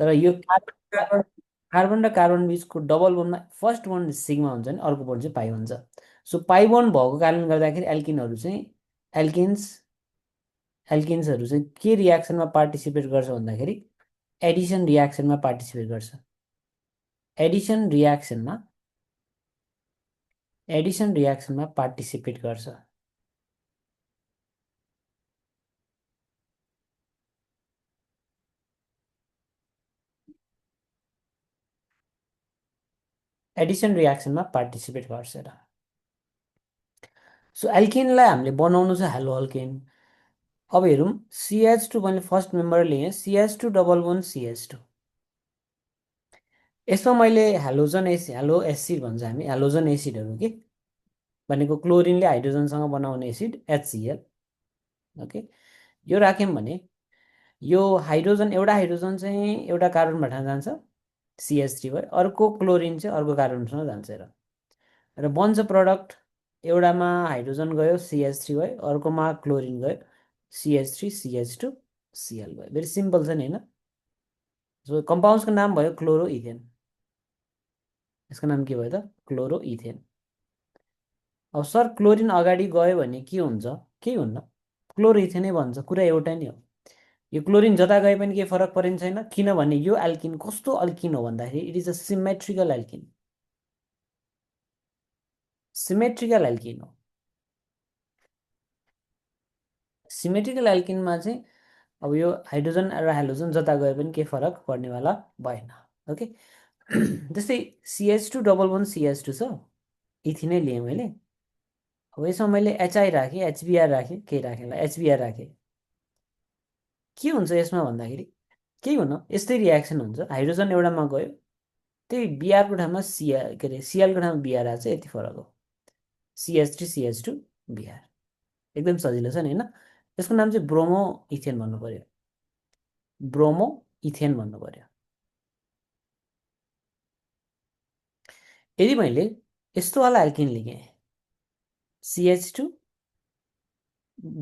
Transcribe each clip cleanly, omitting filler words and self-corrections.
तर यो कार्बन र कार्बन बिचको डबल बोन्डमा फर्स्ट बोन्ड सिग्मा हुन्छ नि अर्को बोन्ड चाहिँ पाई हुन्छ। सो पाई बोन्ड भएको कारणले गर्दाखेरि एल्किनहरू चाहिँ एल्किन्स एल्किन्सहरू चाहिँ के रियाक्सनमा पार्टिसिपेट गर्छ भन्दाखेरि एडिसन रियाक्सनमा पार्टिसिपेट गर्छ। एडिसन रियाक्सनमा पार्टिसिपेट गर्छ। एडिसन रियाक्सनमा पार्टिसिपेट गर्छ र सो एल्किनलाई हामीले बनाउनु छ हेलो अल्केन। अब हेरौँ CH2 मैले फर्स्ट मेम्बर लिएँ CH2 डबल बोन्ड CH2 यसमा मैले हेलो एसिड भन्छ हामी हेलोजन एसिडहरू के भनेको क्लोरिनले हाइड्रोजनसँग बनाउने एसिड HCl ओके यो राख्यौँ भने यो हाइड्रोजन एउटा हाइड्रोजन चाहिँ एउटा कार्बनबाट जान्छ CH3 भयो अर्को क्लोरिन चाहिँ अर्को कार्बनसँग जान्छ र बन्छ प्रडक्ट एउटामा हाइड्रोजन गयो CH3 भयो अर्कोमा क्लोरिन गयो CH3 CH2 Cl भयो भेरी सिम्पल छ नि होइन। सो कम्पाउन्ड्सको नाम भयो क्लोरो इथेन। यसको नाम के भयो त क्लोरो इथेन। अब सर क्लोरिन अगाडि गयो भने के हुन्छ केही हुन्न क्लोरो इथेनै भन्छ कुरा एउटा नै हो। यो क्लोरिन जता गए पनि केही फरक परेन छैन किनभने यो एल्किन कस्तो अल्किन हो भन्दाखेरि it is a symmetrical alkene. Symmetrical alkene हो। सिमेट्रिकल एल्किनमा चाहिँ अब यो हाइड्रोजन र हाइड्रोजन जता गए पनि केही फरक पर्नेवाला भएन ओके। जस्तै CH2 डबल बोन्ड CH2 छ इथिनै लिएँ मैले। अब यसमा मैले HI राखेँ HBr राखेँ के राखेँ HBr राखेँ के हुन्छ यसमा भन्दाखेरि केही हुन यस्तै रियाक्सन हुन्छ हाइड्रोजन एउटामा गयो त्यही बिआरको ठाउँमा सिआर के अरे सिएलको ठाउँमा बिआर आएको छ यति फरक हो CH3 CH2 बिआर एकदम सजिलो छ नि होइन। यसको नाम चाहिँ ब्रोमो इथेन भन्नु पर्यो ब्रोमो इथेन भन्नु पर्यो। यदि मैले यस्तोवाला एल्किन लिएँ CH2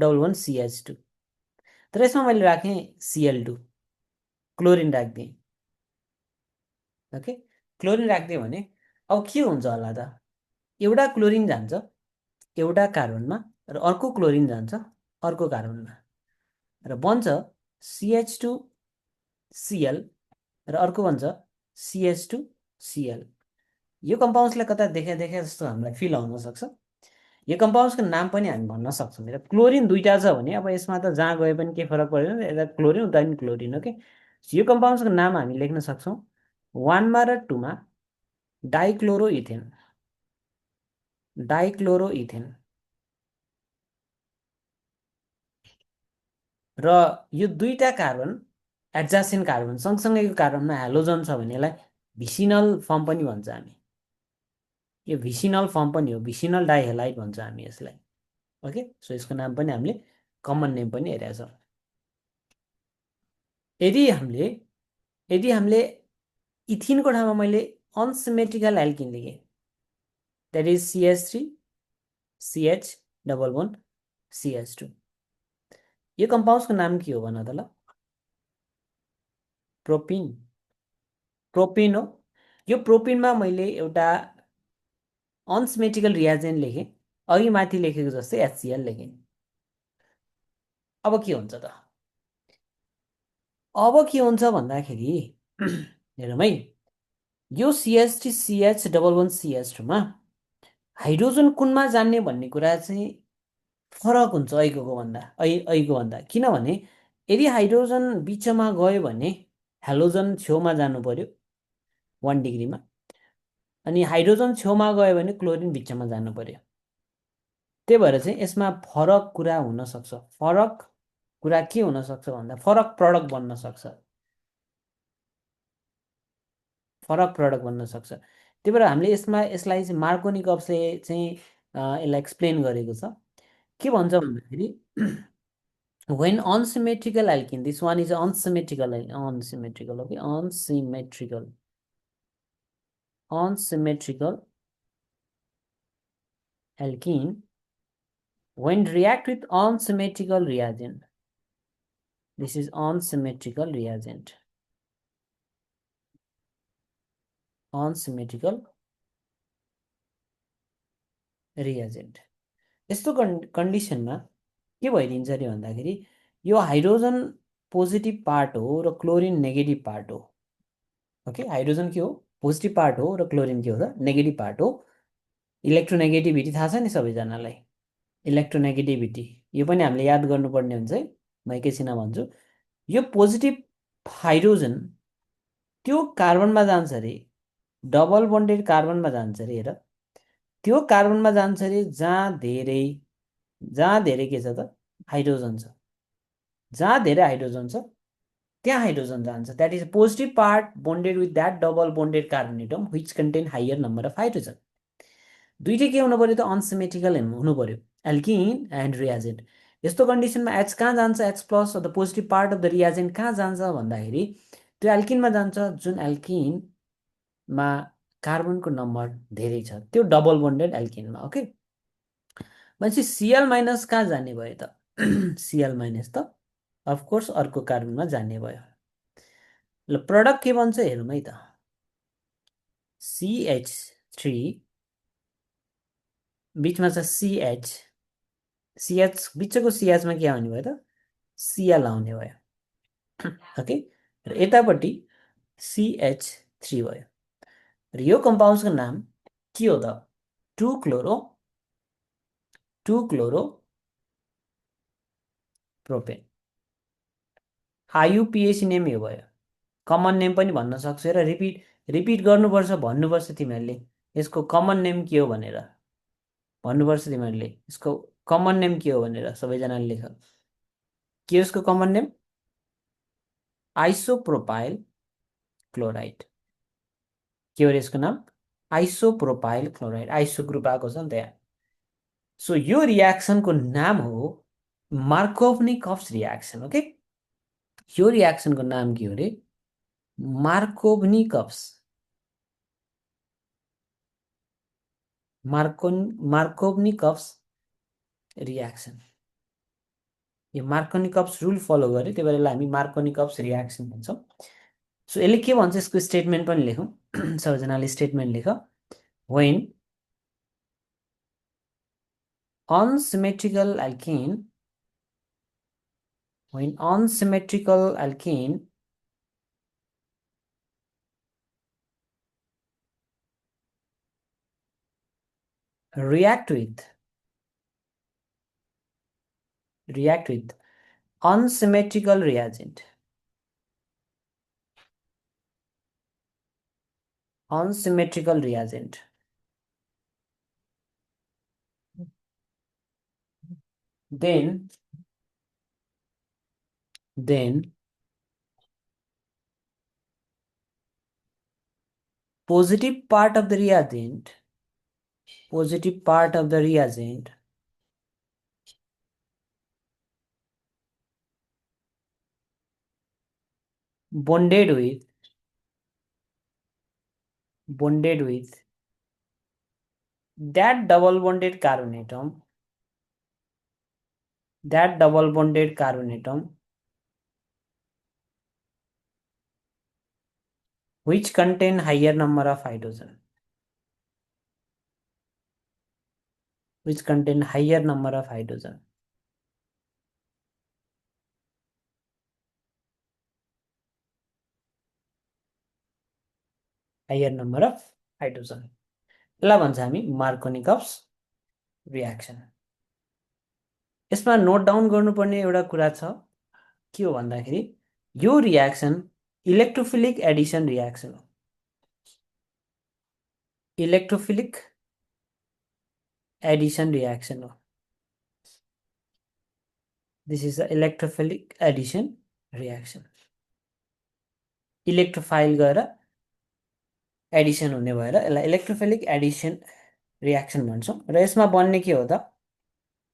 डबल बोन्ड CH2 तर यसमा मैले राखेँ Cl2 क्लोरिन राखिदिएँ ओके क्लोरिन राखिदिएँ भने अब के हुन्छ होला त एउटा क्लोरिन जान्छ एउटा कार्बनमा र अर्को क्लोरिन जान्छ अर्को कार्बनमा र बन्छ CH2Cl र अर्को बन्छ CH2Cl। यो कम्पाउन्ड्सलाई कता देखे जस्तो हामीलाई फिल आउन सक्छ। यो कम्पाउन्ड्सको नाम पनि हामी भन्न सक्छौँ। क्लोरिन दुईटा छ भने अब यसमा त जहाँ गए पनि केही फरक पर्दैन यता क्लोरिन उता पनि क्लोरिन ओके। यो कम्पाउन्ड्सको नाम हामी लेख्न सक्छौँ 1मा र 2मा डाइक्लोरो इथेन र यो दुईटा कार्बन एड्जासेन्ट कार्बन सँगसँगैको कार्बनमा हेलोजन छ भने यसलाई भिसिनल फर्म पनि भन्छ हामी। यो भिसिनल फर्म पनि हो भिसिनल डाइहेलाइड भन्छ हामी यसलाई ओके। सो यसको नाम पनि हामीले कमन नेम पनि हेरेका छौँ। यदि हामीले इथिनको ठाउँमा मैले अनसिमेट्रिकल एल्किन लेखेँ that is CH3 CH double bond CH2 यो कम्पाउन्ड्सको नाम के हो भन त ल प्रोपिन हो। यो प्रोपिनमा मैले एउटा अनसिमेट्रिकल रियाजेन्ट लेखेँ अघि माथि लेखेको जस्तै HCl लेखेँ। अब के हुन्छ त अब के हुन्छ भन्दाखेरि हेरौँ है यो CH3 CH double bond CH2 मा हाइड्रोजन कुनमा जान्ने भन्ने कुरा चाहिँ फरक हुन्छ अहिलेको भन्दा किनभने यदि हाइड्रोजन बिचमा गयो भने हेलोजन छेउमा जानु पर्यो 1 डिग्रीमा अनि हाइड्रोजन छेउमा गयो भने क्लोरिन बिचमा जानु पर्यो। त्यही भएर चाहिँ यसमा फरक कुरा हुनसक्छ। फरक कुरा के हुनसक्छ भन्दा फरक प्रडक्ट बन्न सक्छ त्यही भएर हामीले यसलाई चाहिँ मार्कोनिकप्सले चाहिँ यसलाई एक्सप्लेन गरेको छ के भन्छ भन्दाखेरि when unsymmetrical alkene this one is unsymmetrical okay unsymmetrical alkene when react with unsymmetrical reagent this is unsymmetrical reagent unsymmetrical reagent. यस्तो कन्डिसनमा के भइदिन्छ अरे भन्दाखेरि यो हाइड्रोजन पोजिटिभ पार्ट हो र क्लोरिन नेगेटिभ पार्ट हो। ओके, हाइड्रोजन के हो? पोजिटिभ पार्ट हो र क्लोरिन के हो त? नेगेटिभ पार्ट हो। इलेक्ट्रोनेगेटिभिटी थाहा छ नि सबैजनालाई, इलेक्ट्रोनेगेटिभिटी यो पनि हामीले याद गर्नुपर्ने हुन्छ है। म एकैछिनमा भन्छु। यो पोजिटिभ हाइड्रोजन त्यो कार्बनमा जान्छ अरे, डबल बन्डेड कार्बनमा जान्छ अरे। हेर, त्यो कार्बनमा जान्छ अरे जहाँ धेरै के छ त? हाइड्रोजन छ। जहाँ धेरै हाइड्रोजन छ त्यहाँ हाइड्रोजन जान्छ। That is positive part bonded with that double bonded carbon atom which contain higher number of hydrogen. दुइटै के हुनु पर्यो त? अनसिमेट्रिकल हुनु पर्यो, एल्किन एन्ड रिएजेन्ट। यस्तो कन्डिसनमा एच कहाँ जान्छ? H plus the positive part of the reagent कहाँ जान्छ भन्दाखेरि त्यो एल्किनमा जान्छ, जुन एल्किनमा कार्बनको नम्बर धेरै छ, त्यो डबल बोन्डेड एल्किनमा। ओके, भनेपछि सिएल माइनस कहाँ जाने भयो त? सिएल माइनस त अफकोर्स अर्को कार्बनमा जाने भयो। ल, प्रडक्ट के बन्छ हेरौँ है त। CH3 बिचमा छ CH, CH बिचको CH मा के आउने भयो त? Cl आउने भयो। ओके, र यतापट्टि CH3 भयो। र यो कम्पाउन्ड्सको नाम के हो त? 2 क्लोरो प्रोपेन। IUPAC नेम यो भयो। कमन नेम पनि भन्न सक्छु र रिपिट गर्नुपर्छ, भन्नुपर्छ तिमीहरूले यसको कमन नेम के हो भनेर भन्नुपर्छ। तिमीहरूले यसको कमन नेम के हो भनेर सबैजनाले लेख। के हो यसको कमन नेम? Isopropyl chloride. के हो यसको नाम? Isopropyl chloride. आइसो ग्रुप आएको छ नि त यहाँ। सो यो रियाक्सनको नाम हो मार्कोभ्निकफ्स रियाक्सन। ओके, यो रियाक्सनको नाम के हो रे? मार्कोभ्निकफ्स मार्कोभ्निकफ्स रियाक्सन। यो मार्कोनिकफ्स रुल फलो गरे, त्यही भएर हामी मार्कोनिकफ्स रियाक्सन भन्छौँ। सो यसले के भन्छ यसको स्टेटमेन्ट पनि लेखौँ। सबैजनाले स्टेटमेन्ट लेख। When unsymmetrical alkene react with unsymmetrical reagent, then positive part of the reagent bonded with that double bonded carbon atom which contain higher number of hydrogen, यसलाई भन्छ हामी मार्कोनिकफ्स रियाक्सन। यसमा नोट डाउन गर्नुपर्ने एउटा कुरा छ, के हो भन्दाखेरि यो रियाक्सन इलेक्ट्रोफिलिक एडिसन रियाक्सन हो। इलेक्ट्रोफिलिक एडिसन रियाक्सन हो। This is a electrophilic Edison reaction. Electrophile गएर एडिसन हुने भएर यसलाई इलेक्ट्रोफिलिक एडिसन रियाक्सन भन्छौँ। र यसमा बन्ने के हो त?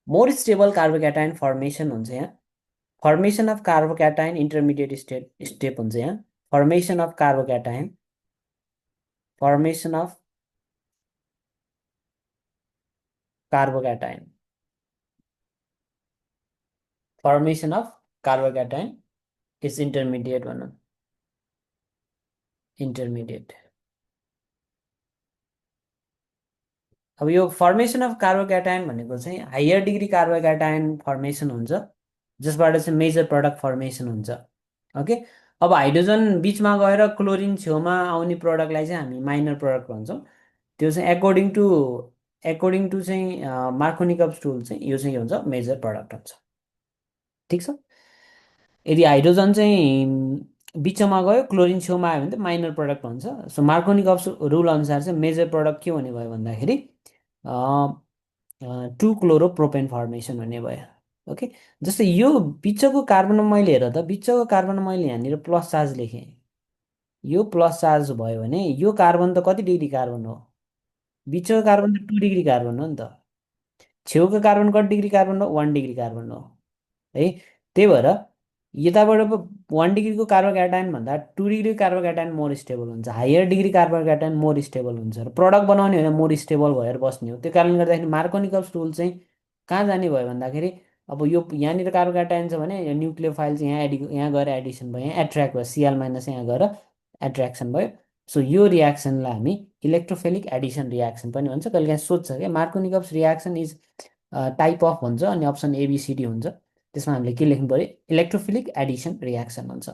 मोर स्टेबल कार्बोक्याटाइन फर्मेसन हुन्छ यहाँ। फर्मेसन अफ कार्बोक्याटाइन इन्टरमिडिएट स्टेप हुन्छ यहाँ। फर्मेसन अफ कार्बोक्याटाइन इज इन्टरमिडिएट भनौँ, इन्टरमिडिएट। अब यो फर्मेसन अफ कार्बोक्याटायन भनेको चाहिँ हायर डिग्री कार्बोक्याटायन फर्मेसन हुन्छ, जसबाट चाहिँ मेजर प्रडक्ट फर्मेसन हुन्छ। ओके, अब हाइड्रोजन बिचमा गएर क्लोरिन छेउमा आउने प्रडक्टलाई चाहिँ हामी माइनर प्रडक्ट भन्छौँ। त्यो चाहिँ एकर्डिङ टु चाहिँ मार्कोनिकप्स रुल चाहिँ यो चाहिँ के हुन्छ, मेजर प्रडक्ट हुन्छ। ठिक छ। यदि हाइड्रोजन चाहिँ बिचमा गयो क्लोरिन छेउमा आयो भने त माइनर प्रडक्ट हुन्छ। सो मार्कोनिकप्स रुल अनुसार चाहिँ मेजर प्रडक्ट के हुने भयो भन्दाखेरि टु क्लोरोप्रोपेन फर्मेसन हुने भयो। ओके, जस्तै यो बिचको कार्बनमा मैले हेर त, बिचको कार्बनमा मैले यहाँनिर प्लस चार्ज लेखेँ, यो प्लस चार्ज भयो भने यो कार्बन त कति डिग्री कार्बन हो, बिचको कार्बन त 2 डिग्री कार्बन हो नि त, छेउको कार्बन कति डिग्री कार्बन हो, 1 डिग्री कार्बन हो है। त्यही भएर यताबाट 1 डिग्रीको कार्बोक्याटायन भन्दा 2 डिग्री कार्बोक्याटायन मोर स्टेबल हुन्छ, हायर डिग्री कार्बोक्याटायन मोर स्टेबल हुन्छ र प्रडक्ट बनाउने होइन मोर स्टेबल भएर बस्ने हो। त्यो कारणले गर्दाखेरि मार्कोनिकप्स रुल चाहिँ कहाँ जाने भयो भन्दाखेरि, अब यो यहाँनिर कार्बोक्याटायन छ भने यो न्युक्लियोफाइल चाहिँ यहाँ गएर एडिसन भयो, यहाँ एट्र्याक्ट भयो, सिएल माइनस यहाँ गएर एट्र्याक्सन भयो। सो यो रियाक्सनलाई हामी इलेक्ट्रोफिलिक एडिसन रियाक्सन पनि भन्छ। कहिलेकाहीँ सोध्छ क्या मार्कोनिकप्स रियाक्सन इज टाइप अफ भन्छ, अनि अप्सन एबिसिडी हुन्छ, त्यसमा हामीले के लेख्नु पऱ्यो, इलेक्ट्रोफिलिक एडिसन रियाक्सन हुन्छ।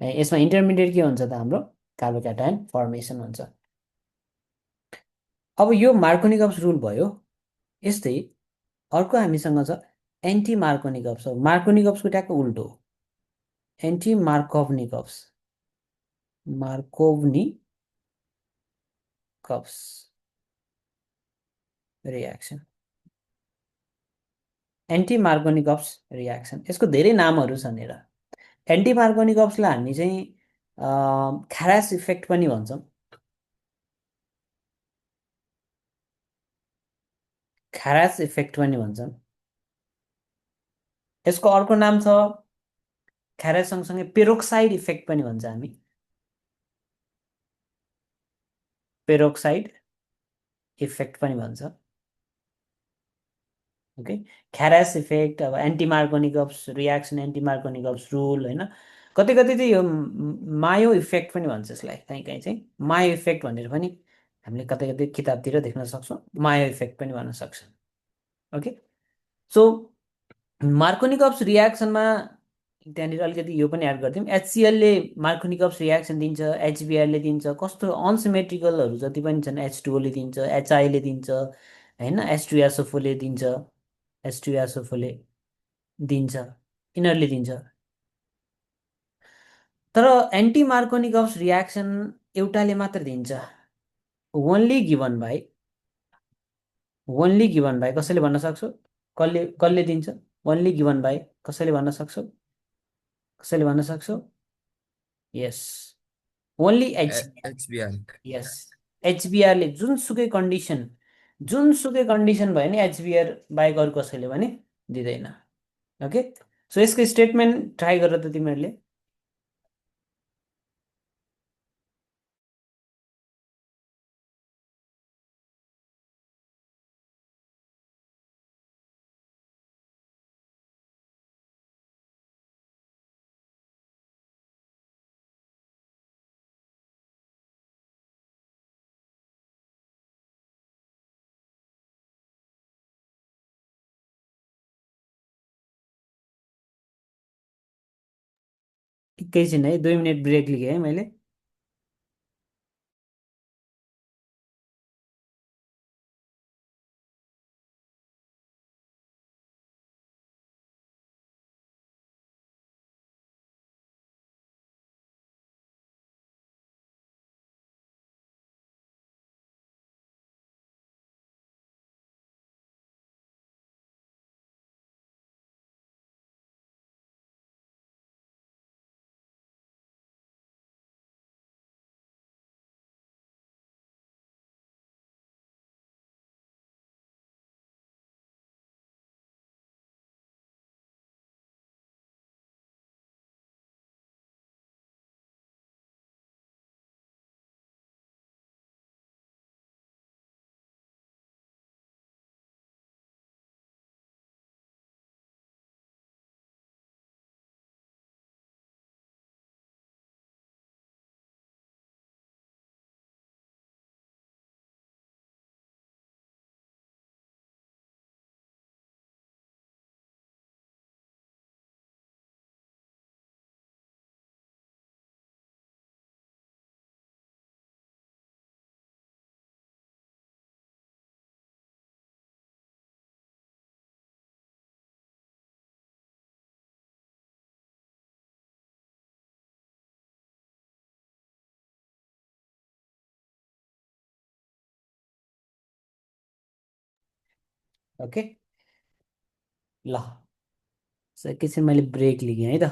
यसमा इन्टरमिडिएट के हुन्छ त हाम्रो कार्बोक्याटायन फर्मेसन हुन्छ। अब यो मार्कोनिकप्स रुल भयो। यस्तै अर्को हामीसँग छ एन्टी मार्कोनिकप्स। मार्कोनिकप्सको ट्याक्क उल्टो, anti Markovnikov's, Markovnikov's reaction, anti Markovnikov's reaction. यसको धेरै नामहरू छन् हेर। एन्टी मार्कोनिकप्सलाई हामी चाहिँ खारास इफेक्ट पनि भन्छौँ, खारास इफेक्ट पनि भन्छन्। यसको अर्को नाम छ खारास सँगसँगै पेरोक्साइड इफेक्ट पनि भन्छ हामी, पेरोक्साइड इफेक्ट पनि भन्छ। ओके, ख्यारास इफेक्ट, अब anti Markovnikov's reaction, anti मार्कोनिकप्स rule होइन। कति कति चाहिँ यो मायो इफेक्ट पनि भन्छ यसलाई, कहीँ कहीँ चाहिँ मायो इफेक्ट भनेर पनि हामीले कतै कतै किताबतिर देख्न सक्छौँ, मायो इफेक्ट पनि भन्न सक्छ। ओके, सो मार्कोनिकप्स रियाक्सनमा त्यहाँनिर अलिकति यो पनि एड गरिदिउँ, एचसिएलले मार्कोनिकप्स रियाक्सन दिन्छ, एचबिआरले दिन्छ, कस्तो अनसिमेट्रिकलहरू जति पनि छन्, एच2ओले दिन्छ, एचआईले दिन्छ होइन, एच2एसओफोले दिन्छ, एच2एसओफोले दिन्छ, यिनीहरूले दिन्छ। तर एन्टी मार्कोनिकप्स रियाक्सन एउटाले मात्र दिन्छ, only given by, only given by, कसैले भन्न सक्छौ कसले कसले दिन्छ, ओन्ली गिभन बाई, कसैले भन्न सक्छौ, कसैले भन्न सक्छौ, यस, ओन्ली एचबिआर, एचबिआर। यस, एचबिआरले जुनसुकै कन्डिसन भयो नि एचबिआर बाहेक अरू कसैले पनि दिँदैन। ओके, सो यसको स्टेटमेन्ट ट्राई गर त तिमीहरूले। एकैछिन है, 2 मिनट ब्रेक लिएँ है मैले। ओके ल एकैछिन मैले ब्रेक लिएँ है त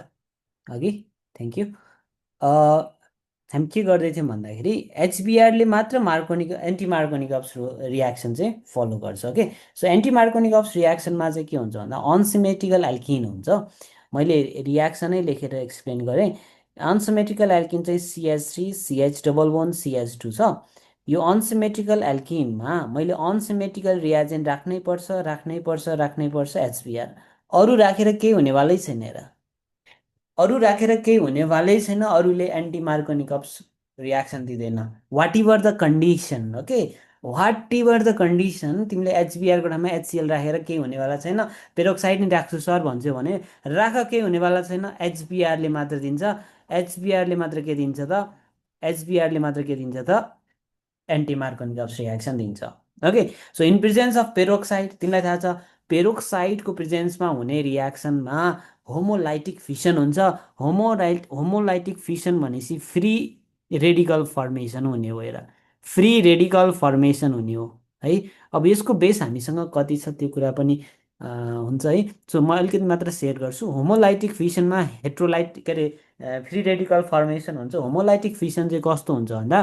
अघि थ्याङ्क यू हामी के गर्दै थियौँ भन्दाखेरि एचबिआरले मात्र मार्कोनिक एन्टी मार्कोनिकप्स रियाक्सन चाहिँ फलो गर्छ ओके सो एन्टी मार्कोनिकप्स रियाक्सनमा चाहिँ के हुन्छ भन्दा अनसिमेट्रिकल एल्किन हुन्छ मैले रियाक्सनै लेखेर एक्सप्लेन गरेँ अनसिमेट्रिकल एल्किन चाहिँ सिएच3 CH double one CH two छ यो अनसिमेट्रिकल एल्किनमा मैले अनसिमेट्रिकल रियाजेन्ट राख्नै पर्छ एचबिआर अरू राखेर केही हुनेवालै छैन र अरू राखेर केही हुनेवालै छैन अरूले एन्टी मार्कोनिकप्स रियाक्सन दिँदैन whatever the condition okay whatever the condition तिमीले एचबिआरको ठाउँमा एचसिएल राखेर केही हुनेवाला छैन पेरोक्साइड नै राख्छु सर भन्छौ भने राख केही हुनेवाला छैन एचबिआरले मात्र दिन्छ एचबिआरले मात्र के दिन्छ त एचबिआरले मात्र के दिन्छ त एन्टी मार्कोनिकप्स रियाक्सन दिन्छ okay so in presence of peroxide तिमीलाई थाहा छ पेरोक्साइडको प्रेजेन्समा हुने रियाक्सनमा होमोलाइटिक फिसन हुन्छ होमोलाइटिक फिसन भनेपछि फ्री रेडिकल फर्मेसन हुने हो हेर फ्री रेडिकल फर्मेसन हुने हो है अब यसको बेस हामीसँग कति छ त्यो कुरा पनि हुन्छ है सो म अलिकति मात्र सेयर गर्छु होमोलाइटिक फिसनमा हेट्रोलाइट के अरे फ्री रेडिकल फर्मेसन हुन्छ होमोलाइटिक फिसन चाहिँ कस्तो हुन्छ भन्दा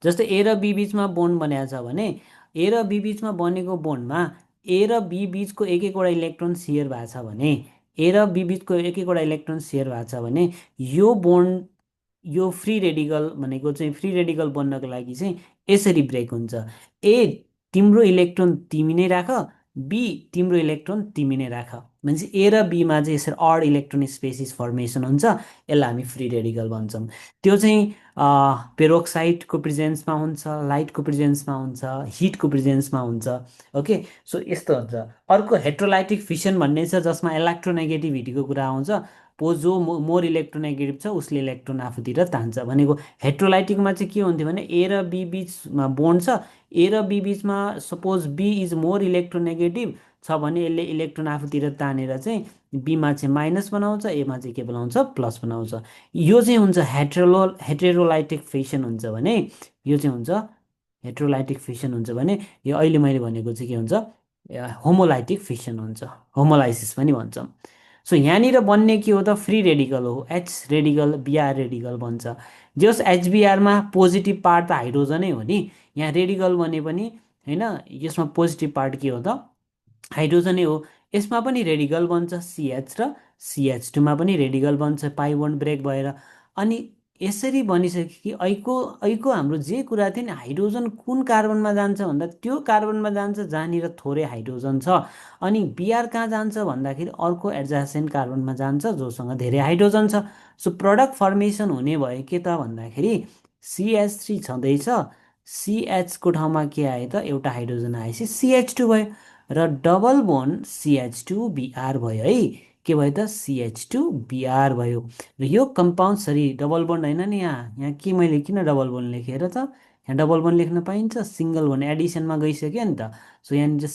जस्तै ए र बी बिचमा बोन्ड बनेको छ भने ए र बी बिचमा बनेको बोन्डमा ए र बी बिचको एक एकवटा इलेक्ट्रोन सेयर भएको छ भने ए र बी बिचको एक एकवटा इलेक्ट्रोन सेयर भएको छ भने यो बोन्ड यो फ्री रेडिकल भनेको चाहिँ फ्री रेडिकल बन्नको लागि चाहिँ यसरी ब्रेक हुन्छ ए तिम्रो इलेक्ट्रोन तिमी नै राख बी तिम्रो इलेक्ट्रोन तिमी नै राख भनेपछि ए र बीमा चाहिँ यसरी अड इलेक्ट्रोन स्पेसिस फर्मेसन हुन्छ यसलाई हामी फ्री रेडिकल भन्छौँ त्यो चाहिँ पेरोक्साइडको प्रेजेन्समा हुन्छ लाइटको प्रेजेन्समा हुन्छ हिटको प्रेजेन्समा हुन्छ ओके सो यस्तो हुन्छ अर्को हेट्रोलाइटिक फिसन भन्ने छ जसमा इलेक्ट्रोनेगेटिभिटीको कुरा आउँछ जो मोर इलेक्ट्रोनेगेटिभ छ उसले इलेक्ट्रोन आफूतिर तान्छ भनेको हेट्रोलाइटिकमा चाहिँ के हुन्थ्यो भने ए र बी बिचमा बोन्ड छ ए र बी बिचमा suppose B is more electronegative छ भने यसले इलेक्ट्रोन आफूतिर तानेर चाहिँ बीमा चाहिँ माइनस बनाउँछ एमा चाहिँ के बनाउँछ प्लस बनाउँछ यो चाहिँ हुन्छ हेटेरोलाइटिक फिसन हुन्छ भने यो चाहिँ हुन्छ हेटेरोलाइटिक फिसन हुन्छ भने यो अहिले मैले भनेको चाहिँ के हुन्छ होमोलाइटिक फिसन हुन्छ होमोलाइसिस पनि भन्छौँ सो यहाँनिर बन्ने के हो त फ्री रेडिकल हो एच रेडिकल बिआर रेडिकल भन्छ जस एचबिआरमा पोजिटिभ पार्ट त हाइड्रोजनै हो नि यहाँ रेडिकल बने पनि होइन यसमा पोजिटिभ पार्ट के हो त हाइड्रोजनै हो यसमा पनि रेडिकल बन्छ सिएच र सिएच टूमा पनि रेडिकल बन्छ पाई बोन्ड ब्रेक भएर अनि यसरी बनिसक्यो कि ऐको ऐको हाम्रो जे कुरा थियो नि हाइड्रोजन कुन कार्बनमा जान्छ भन्दा त्यो कार्बनमा जान्छ जहाँनिर थोरै हाइड्रोजन छ अनि बिआर कहाँ जान्छ भन्दाखेरि अर्को एड्जासेन्ट कार्बनमा जान्छ जोसँग धेरै हाइड्रोजन छ सो प्रडक्ट फर्मेसन हुने भयो के त भन्दाखेरि सिएच3 छँदैछ सिएचको ठाउँमा के आयो त एउटा हाइड्रोजन आएपछि सिएच टू भयो र double bond CH two BR भयो है के भयो त सिएच टू बिआर भयो र यो कम्पाउन्ड सरी डबल बोन्ड होइन नि यहाँ के मैले किन डबल बोन्ड लेखेर त यहाँ डबल बोन्ड लेख्न पाइन्छ सिङ्गल बोन्ड एडिसनमा गइसक्यो नि त सो यहाँनिर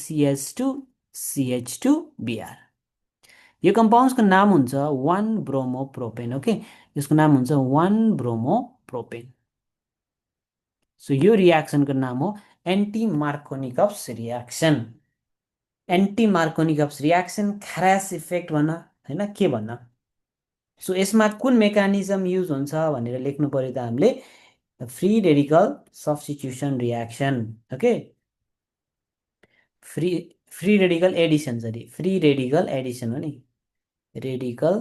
सिएच टू बिआर यो कम्पाउन्ड्सको नाम हुन्छ वान ब्रोमोप्रोपेन ओके यसको नाम हुन्छ वान ब्रोमोप्रोपेन सो यो रियाक्सनको नाम हो anti Markovnikov's reaction anti Markovnikov's reaction Kharasch effect भन्न होइन के भन्न सो यसमा कुन मेकानिजम युज हुन्छ भनेर लेख्नु पर्यो त हामीले free radical substitution reaction okay free free radical Edison sorry free radical Edison हो नि रेडिकल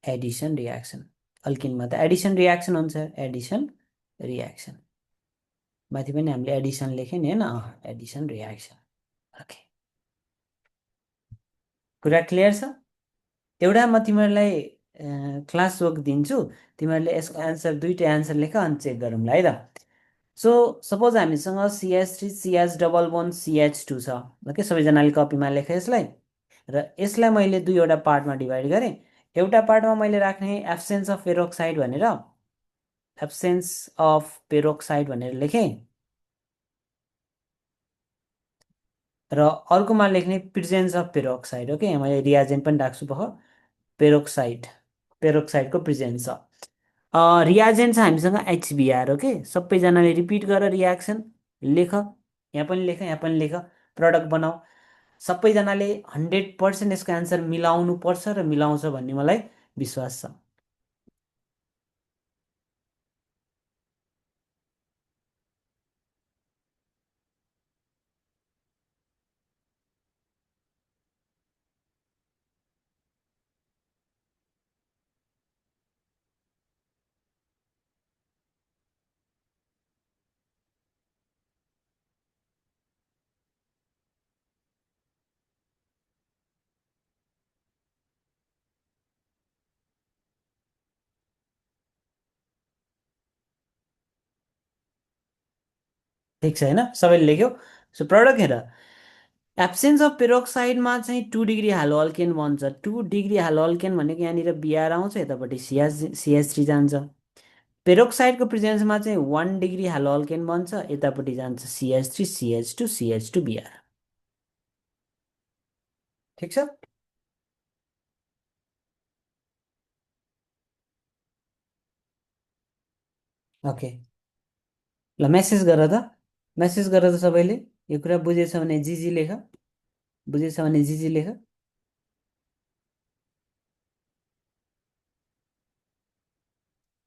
एडिसन रियाक्सन अल्किनमा त एडिसन रियाक्सन हुन्छ एडिसन रियाक्सन माथि पनि हामीले एडिसन लेख्यो नि होइन एडिसन रियाक्सन ओके कुरा क्लियर छ एउटा म तिमीहरूलाई क्लास वर्क दिन्छु तिमीहरूले यसको एन्सर दुईवटा एन्सर लेख अनि चेक गरौँला है त सो सपोज हामीसँग सिएच3 CH double bond CH two छ ओके सबैजनाले कपीमा लेख यसलाई र यसलाई मैले दुईवटा पार्टमा डिभाइड गरेँ एउटा पार्टमा मैले राख्ने एब्सेन्स अफ पेरोक्साइड भनेर एब्सेन्स अफ पेरोक्साइड भनेर लेखेँ र अर्कोमा लेख्ने प्रेजेन्स अफ पेरोक्साइड ओके यहाँ मैले रियाजेन्ट पनि राख्छु पख पेरोक्साइडको प्रेजेन्स छ रियाजेन्ट छ हामीसँग एचबिआर ओके सबैजनाले रिपिट गरेर रियाक्सन लेख यहाँ पनि लेख यहाँ पनि लेख प्रडक्ट बनाऊ। सबैजनाले 100% यसको एन्सर मिलाउनु पर्छ र मिलाउँछ भन्ने मलाई विश्वास छ। ठिक छ होइन, सबैले लेख्यो। सो प्रडक्ट हेर, एब्सेन्स अफ पेरोक्साइडमा चाहिँ 2 डिग्री हालो अल्केन बन्छ। 2 डिग्री हालो अल्केन भनेको यहाँनिर बिआर आउँछ, यतापट्टि सिएच3 जान्छ। पेरोक्साइडको प्रेजेन्समा चाहिँ 1 डिग्री हालो अल्केन बन्छ, यतापट्टि जान्छ सिएच3 सिएच2 सिएच2 बिआर। ठिक छ। ओके, ल मेसेज गर त, मेसेज गर त सबैले। यो कुरा बुझेछ भने जिजी लेख, बुझेछ भने जिजी लेख।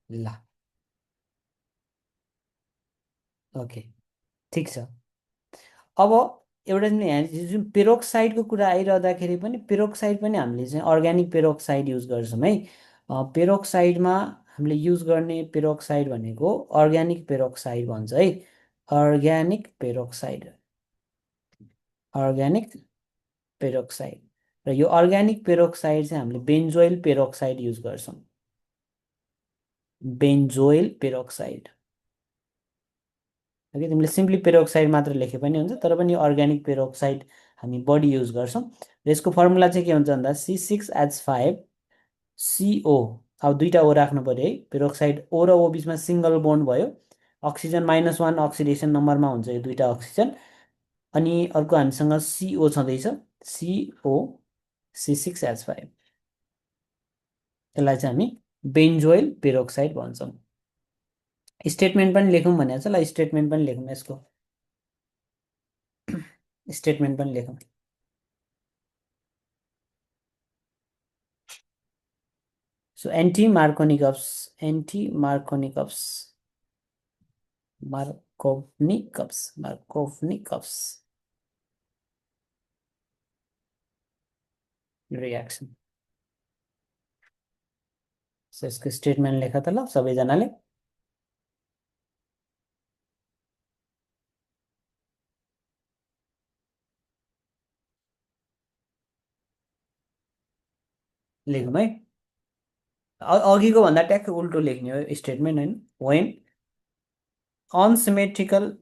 ल ओके, ठिक छ। अब एउटा यहाँ जुन पेरोक्साइडको कुरा आइरहँदाखेरि पनि पेरोक्साइड पनि हामीले चाहिँ अर्ग्यानिक पेरोक्साइड युज गर्छौँ है। पेरोक्साइडमा हामीले युज गर्ने पेरोक्साइड भनेको अर्ग्यानिक पेरोक्साइड भन्छ है। Organic peroxide, organic peroxide. र यो अर्ग्यानिक पेरोक्साइड चाहिँ हामीले बेन्जोइल पेरोक्साइड युज गर्छौँ, बेन्जोइल पेरोक्साइड। ओके, तिमीले सिम्पली पेरोक्साइड मात्र लेखे पनि हुन्छ, तर पनि यो अर्ग्यानिक पेरोक्साइड हामी बढी युज गर्छौँ। र यसको फर्मुला चाहिँ के हुन्छ भन्दा C6H5CO। अब दुईवटा ओ राख्नु पऱ्यो है, पेरोक्साइड ओ र ओ बिचमा सिङ्गल बोन्ड भयो, अक्सिजन -1 अक्सिडेसन नम्बरमा हुन्छ यो दुईवटा अक्सिजन। अनि अर्को हामीसँग CO छँदैछ, CO C6H5, यसलाई चाहिँ हामी बेन्जोइल पेरोक्साइड भन्छौँ। स्टेटमेन्ट पनि लेखौँ भनेको छ, ल स्टेटमेन्ट पनि लेखौँ, यसको स्टेटमेन्ट पनि लेखौँ। So anti-Markovnikov's, Markovnikov's reaction. So यसको स्टेटमेन्ट लेख त ल सबैजनाले। लेखौँ है, अघिको भन्दा ट्याक्क उल्टो लेख्ने हो स्टेटमेन्ट होइन। when unsymmetrical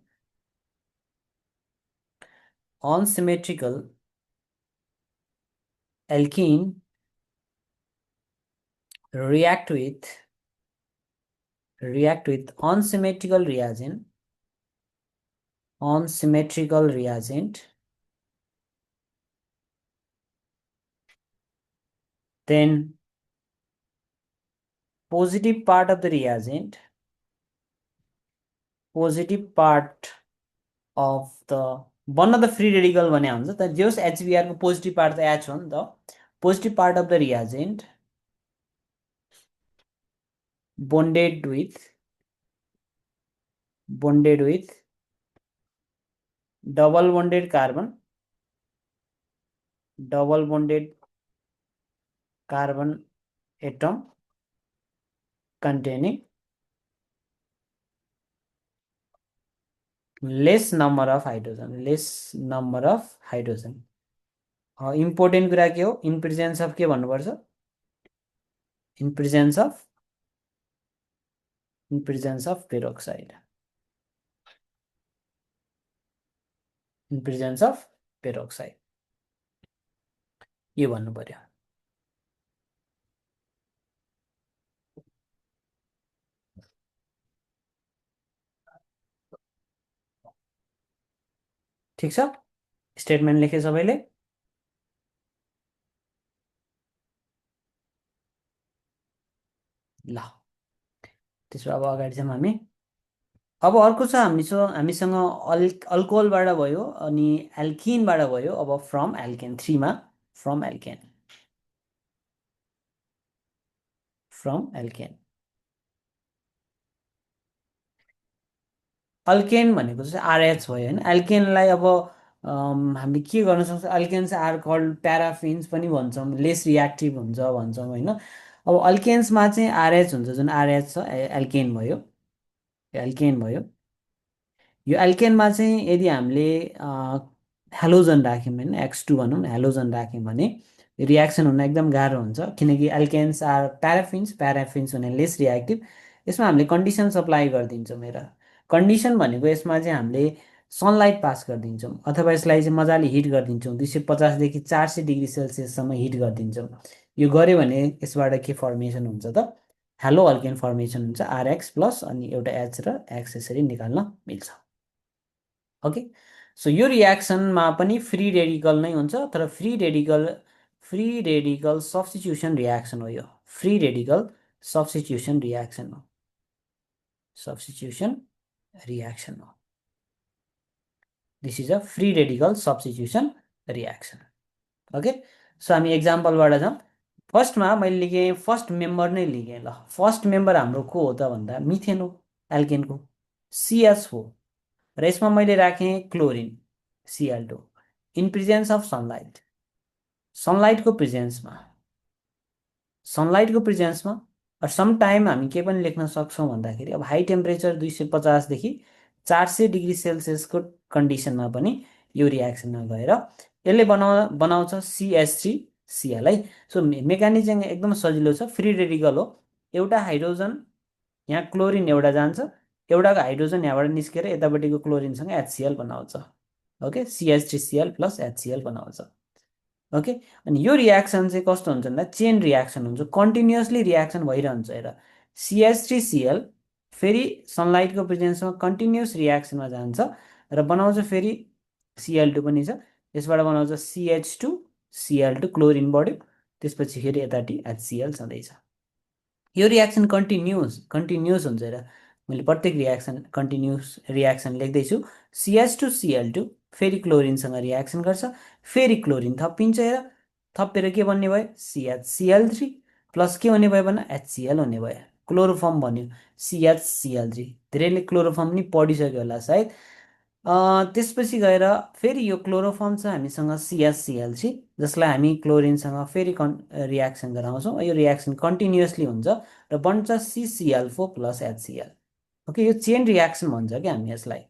alkene react with unsymmetrical reagent, then positive part of the reagent, positive part of the one of the free radical भने हुन्छ त, जस HBr को पोजिटिभ पार्ट त H हो नि त, positive part of the reagent bonded with double bonded carbon atom containing less number of hydrogen, important कुरा के हो, इन प्रेजेन्स अफ के भन्नुपर्छ, in presence of peroxide, in presence of peroxide, यो भन्नु पर्यो। ठिक छ, स्टेटमेन्ट लेखे सबैले। ल त्यसो अब अगाडि जाउँ हामी। अब अर्को छ हामीसँग अल्कोहलबाट भयो अनि एल्किनबाट भयो। अब फ्रम एल्केन थ्रीमा from alkane from alkane alkane भनेको चाहिँ आरएच भयो होइन। एल्केनलाई अब हामीले के गर्न सक्छौँ, अल्केन्स आर कल्ड प्याराफिन्स पनि भन्छौँ, लेस रियाक्टिभ हुन्छ भन्छौँ होइन। अब अल्केन्समा चाहिँ आरएच हुन्छ, जुन आरएच छ एल्केन भयो, एल्केन भयो। यो एल्केनमा चाहिँ यदि हामीले हेलोजन राख्यौँ होइन, X2 भनौँ, हेलोजन राख्यौँ भने रियाक्सन हुन एकदम गाह्रो हुन्छ, किनकि एल्केन्स आर प्याराफिन्स, प्याराफिन्स हुने लेस रियाक्टिभ। यसमा हामीले कन्डिसन सप्लाई गरिदिन्छौँ। हेर, कन्डिसन भनेको यसमा चाहिँ हामीले सनलाइट पास गरिदिन्छौँ अथवा यसलाई चाहिँ मजाले हिट गरिदिन्छौँ, 250 देखि 400 डिग्री सेल्सियससम्म हिट गरिदिन्छौँ। यो गऱ्यो भने यसबाट के फर्मेसन हुन्छ त, हेलो अल्केन फर्मेसन हुन्छ, आरएक्स प्लस अनि एउटा एच र एक्स यसरी निकाल्न मिल्छ। ओके, सो यो रियाक्सनमा पनि फ्री रेडिकल नै हुन्छ, तर फ्री रेडिकल सब्स्टिट्युसन रियाक्सन हो यो। फ्री रेडिकल सब्स्टिट्युसन रियाक्सन हो, सब्स्टिट्युसन रियाक्सन हो। This is a free radical substitution reaction. Okay, so हामी एक्जाम्पलबाट जाउँ। फर्स्टमा मैले लेखेँ, फर्स्ट मेम्बर नै लेखेँ। ल, फर्स्ट मेम्बर हाम्रो को हो त भन्दा मिथेन हो, एल्केनको सिएच हो। र यसमा मैले राखेँ chlorine Cl2 in presence of sunlight, सनलाइटको प्रेजेन्समा, सनलाइटको प्रेजेन्समा। सम टाइम हामी के पनि लेख्न सक्छौँ भन्दाखेरि, अब हाई टेम्परेचर 250 देखि 400 डिग्री सेल्सियसको कन्डिसनमा पनि यो रियाक्सनमा गएर यसले बनाउँछ CH3Cl है। सो मेकानिजम एकदम सजिलो छ, फ्री रेडिकल हो। एउटा हाइड्रोजन यहाँ क्लोरिन एउटा जान्छ, एउटाको हाइड्रोजन यहाँबाट निस्केर यतापट्टिको क्लोरिनसँग HCl बनाउँछ। ओके, CH3Cl प्लस HCl बनाउँछ। ओके, अनि यो रियाक्सन चाहिँ कस्तो हुन्छ भन्दा चेन रियाक्सन हुन्छ, कन्टिन्युसली रियाक्सन भइरहन्छ। हेर, CH3Cl फेरि सनलाइटको प्रेजेन्समा कन्टिन्युस रियाक्सनमा जान्छ र बनाउँछ फेरि Cl2 पनि छ, यसबाट बनाउँछ CH2Cl2, क्लोरिन बढ्यो, त्यसपछि फेरि यतापट्टि HCl छँदैछ। यो रियाक्सन कन्टिन्युस हुन्छ। र मैले प्रत्येक रियाक्सन कन्टिन्युस रियाक्सन लेख्दैछु। CH2Cl2 फेरि क्लोरिनसँग रियाक्सन गर्छ, फेरि क्लोरिन थपिन्छ। हेर, थपेर के बन्ने भयो, CHCl3 प्लस के हुने भयो भने HCl हुने भयो, क्लोरोफर्म बन्यो CHCl3। धेरैले क्लोरोफर्म नि पढिसक्यो होला सायद। त्यसपछि गएर फेरि यो क्लोरोफर्म छ हामीसँग CHCl3, जसलाई हामी क्लोरिनसँग फेरि रियाक्सन गराउँछौँ। यो रियाक्सन कन्टिन्युसली हुन्छ र बन्छ CCl4 प्लस HCl। ओके, यो चेन रियाक्सन भन्छ क्या हामी यसलाई।